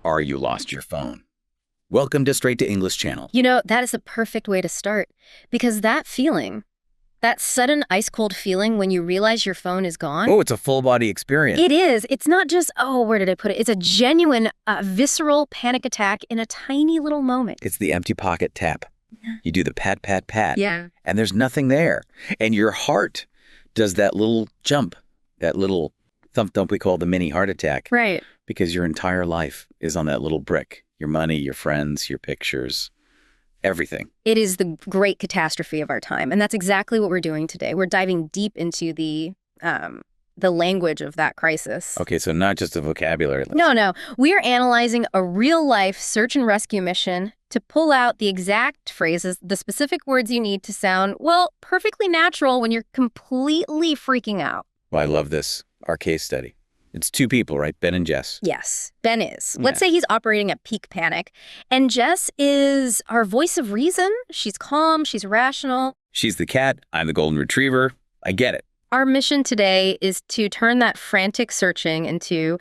are you lost your phone. Welcome to Straight to English channel. You know, that is a perfect way to start, because that feeling, that sudden ice-cold feeling when you realize your phone is gone. Oh, it's a full-body experience. It is. It's not just, oh, where did I put it? It's a genuine, visceral panic attack in a tiny little moment. It's the empty pocket tap. You do the pat, pat, pat. Yeah. And there's nothing there. And your heart does that little jump, that little thump-thump we call the mini heart attack. Right. Because your entire life is on that little brick. Your money, your friends, your pictures, everything. It is the great catastrophe of our time. And that's exactly what we're doing today. We're diving deep into the language of that crisis. Okay, so not just a vocabulary lesson. No. We're analyzing a real-life search and rescue mission to pull out the exact phrases, the specific words you need to sound, well, perfectly natural when you're completely freaking out. Well, I love this. Our case study. It's two people, right? Ben and Jess. Yes, Ben is. Let's say he's operating at peak panic. And Jess is our voice of reason. She's calm. She's rational. She's the cat. I'm the golden retriever. I get it. Our mission today is to turn that frantic searching into,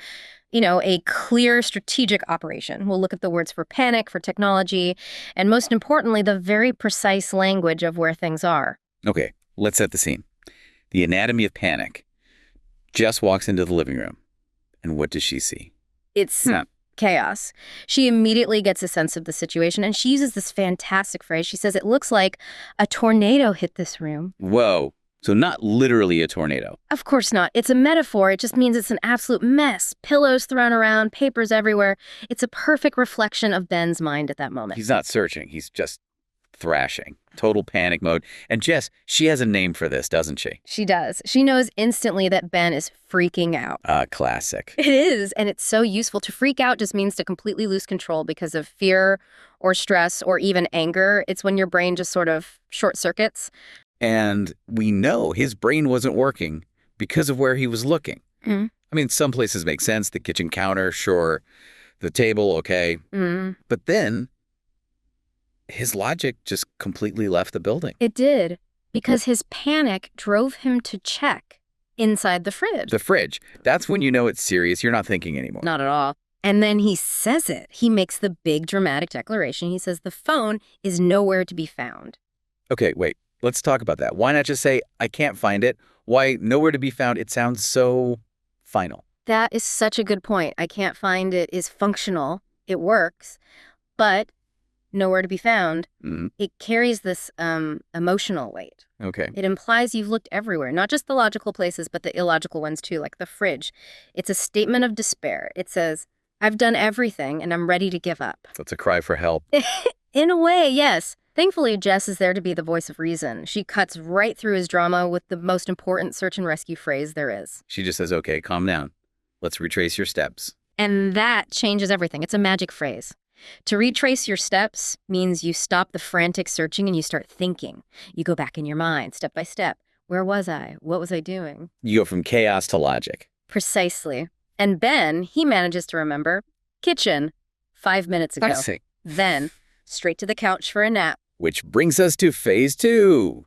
a clear strategic operation. We'll look at the words for panic, for technology, and most importantly, the very precise language of where things are. Okay, let's set the scene. The anatomy of panic. Jess walks into the living room. And what does she see? It's chaos. She immediately gets a sense of the situation, and she uses this fantastic phrase. She says, it looks like a tornado hit this room. Whoa. So not literally a tornado. Of course not. It's a metaphor. It just means it's an absolute mess. Pillows thrown around, papers everywhere. It's a perfect reflection of Ben's mind at that moment. He's not searching. He's just thrashing. Total panic mode. And Jess, she has a name for this, doesn't she? She does. She knows instantly that Ben is freaking out. Classic. It is, and it's so useful. To freak out just means to completely lose control because of fear or stress or even anger. It's when your brain just sort of short circuits. And we know his brain wasn't working because of where he was looking. Mm-hmm. I mean, some places make sense. The kitchen counter, sure. The table, okay. Mm-hmm. But then his logic just completely left the building. It did, because his panic drove him to check inside the fridge. The fridge. That's when you know it's serious. You're not thinking anymore. Not at all. And then he says it. He makes the big dramatic declaration. He says the phone is nowhere to be found. Okay, wait. Let's talk about that. Why not just say, I can't find it? Why nowhere to be found? It sounds so final. That is such a good point. I can't find it is functional. It works. But nowhere to be found, it carries this emotional weight. Okay. It implies you've looked everywhere, not just the logical places, but the illogical ones too, like the fridge. It's a statement of despair. It says, I've done everything and I'm ready to give up. That's a cry for help. In a way, yes. Thankfully, Jess is there to be the voice of reason. She cuts right through his drama with the most important search and rescue phrase there is. She just says, okay, calm down. Let's retrace your steps. And that changes everything. It's a magic phrase. To retrace your steps means you stop the frantic searching and you start thinking. You go back in your mind, step by step. Where was I? What was I doing? You go from chaos to logic. Precisely. And Ben, he manages to remember kitchen 5 minutes ago. I see. Then straight to the couch for a nap. Which brings us to phase 2,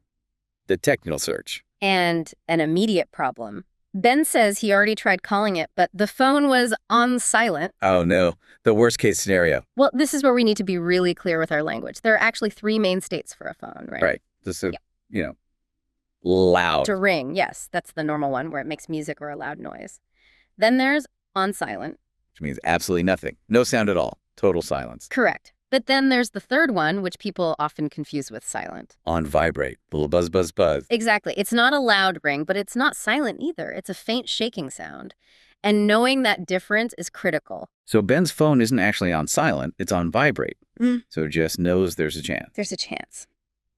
the technical search. And an immediate problem. Ben says he already tried calling it, but the phone was on silent. Oh, no. The worst case scenario. Well, this is where we need to be really clear with our language. There are actually 3 main states for a phone, right? Right. This is, loud. To ring, yes. That's the normal one where it makes music or a loud noise. Then there's on silent. Which means absolutely nothing. No sound at all. Total silence. Correct. But then there's the third one, which people often confuse with silent. On vibrate. Little buzz, buzz, buzz. Exactly. It's not a loud ring, but it's not silent either. It's a faint shaking sound. And knowing that difference is critical. So Ben's phone isn't actually on silent. It's on vibrate. So Jess knows there's a chance. There's a chance.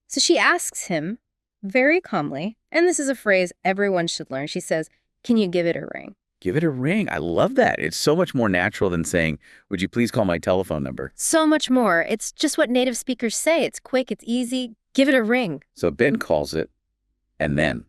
So she asks him very calmly, and this is a phrase everyone should learn. She says, can you give it a ring? Give it a ring. I love that. It's so much more natural than saying, would you please call my telephone number? So much more. It's just what native speakers say. It's quick. It's easy. Give it a ring. So Ben calls it, and then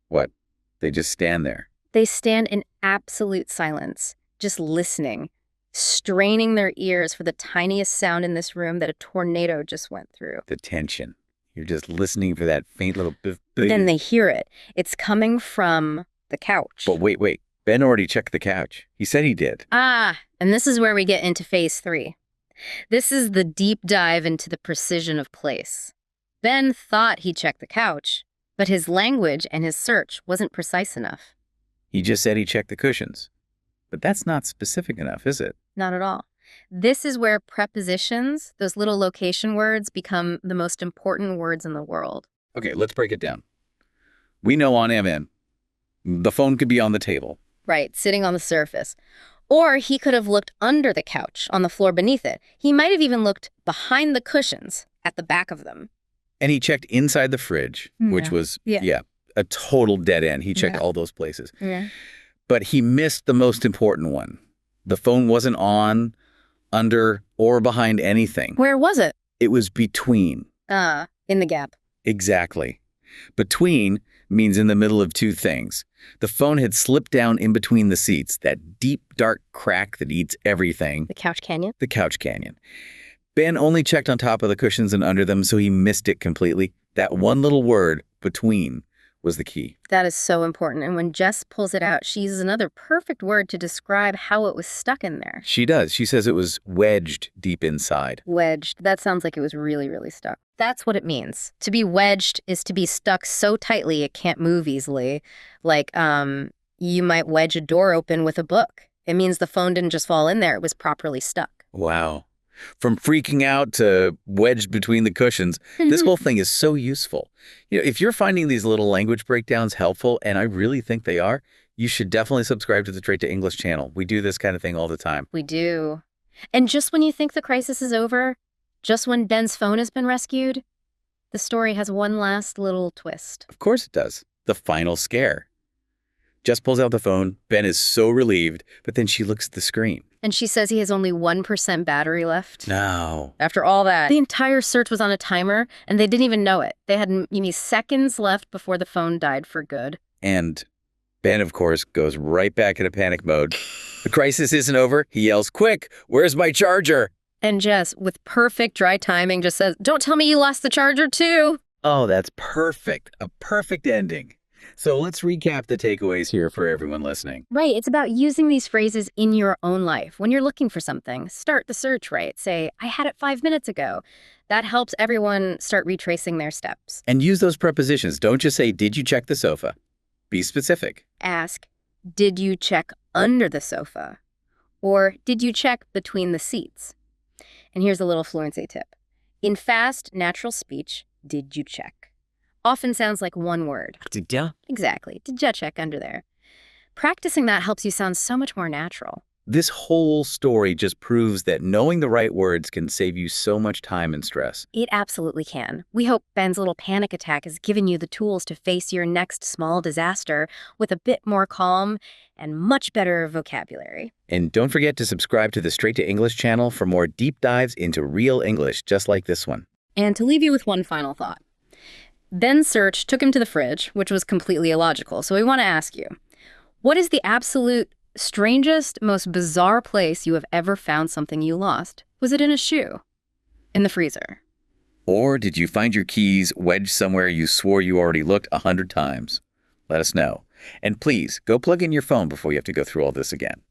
what? They just stand there. They stand in absolute silence, just listening, straining their ears for the tiniest sound in this room that a tornado just went through. The tension. You're just listening for that faint little biff. Then they hear it. It's coming from the couch. But wait. Ben already checked the couch. He said he did. And And this is where we get into phase 3. This is the deep dive into the precision of place. Ben thought he checked the couch, but his language and his search wasn't precise enough. He just said he checked the cushions. But that's not specific enough, is it? Not at all. This is where prepositions, those little location words, become the most important words in the world. Okay, let's break it down. We know on MN, the phone could be on the table. Right, sitting on the surface. Or he could have looked under the couch, on the floor beneath it. He might have even looked behind the cushions, at the back of them. And he checked inside the fridge, which was, a total dead end. He checked all those places. Yeah. But he missed the most important one. The phone wasn't on, under, or behind anything. Where was it? It was between. In the gap. Exactly. Between means in the middle of two things. The phone had slipped down in between the seats, that deep, dark crack that eats everything. The couch canyon? The couch canyon. Ben only checked on top of the cushions and under them, so he missed it completely. That one little word, between, was the key. That is so important. And when Jess pulls it out, she uses another perfect word to describe how it was stuck in there. She does. She says it was wedged deep inside. Wedged. That sounds like it was really, really stuck. That's what it means. To be wedged is to be stuck so tightly it can't move easily. Like, you might wedge a door open with a book. It means the phone didn't just fall in there, it was properly stuck. Wow. From freaking out to wedged between the cushions, this whole thing is so useful. You know, if you're finding these little language breakdowns helpful, and I really think they are, you should definitely subscribe to the Straight to English channel. We do this kind of thing all the time. We do. And just when you think the crisis is over, just when Ben's phone has been rescued, the story has one last little twist. Of course it does. The final scare. Jess pulls out the phone. Ben is so relieved, but then she looks at the screen. And she says he has only 1% battery left. No. After all that, the entire search was on a timer, and they didn't even know it. They had maybe seconds left before the phone died for good. And Ben, of course, goes right back into panic mode. The crisis isn't over. He yells, "Quick, where's my charger?" And Jess, with perfect dry timing, just says, "Don't tell me you lost the charger, too." Oh, that's perfect. A perfect ending. So let's recap the takeaways here for everyone listening. Right. It's about using these phrases in your own life. When you're looking for something, start the search, right? Say, "I had it 5 minutes ago." That helps everyone start retracing their steps. And use those prepositions. Don't just say, "Did you check the sofa?" Be specific. Ask, "Did you check under the sofa?" Or, "Did you check between the seats?" And here's a little fluency tip. In fast, natural speech, "did you check?" often sounds like one word. Did ya? Exactly. Did ya check under there? Practicing that helps you sound so much more natural. This whole story just proves that knowing the right words can save you so much time and stress. It absolutely can. We hope Ben's little panic attack has given you the tools to face your next small disaster with a bit more calm and much better vocabulary. And don't forget to subscribe to the Straight to English channel for more deep dives into real English, just like this one. And to leave you with one final thought. Ben's search took him to the fridge, which was completely illogical. So we want to ask you, what is the absolute strangest, most bizarre place you have ever found something you lost? Was it in a shoe? In the freezer? Or did you find your keys wedged somewhere you swore you already looked 100 times? Let us know. And please, go plug in your phone before you have to go through all this again.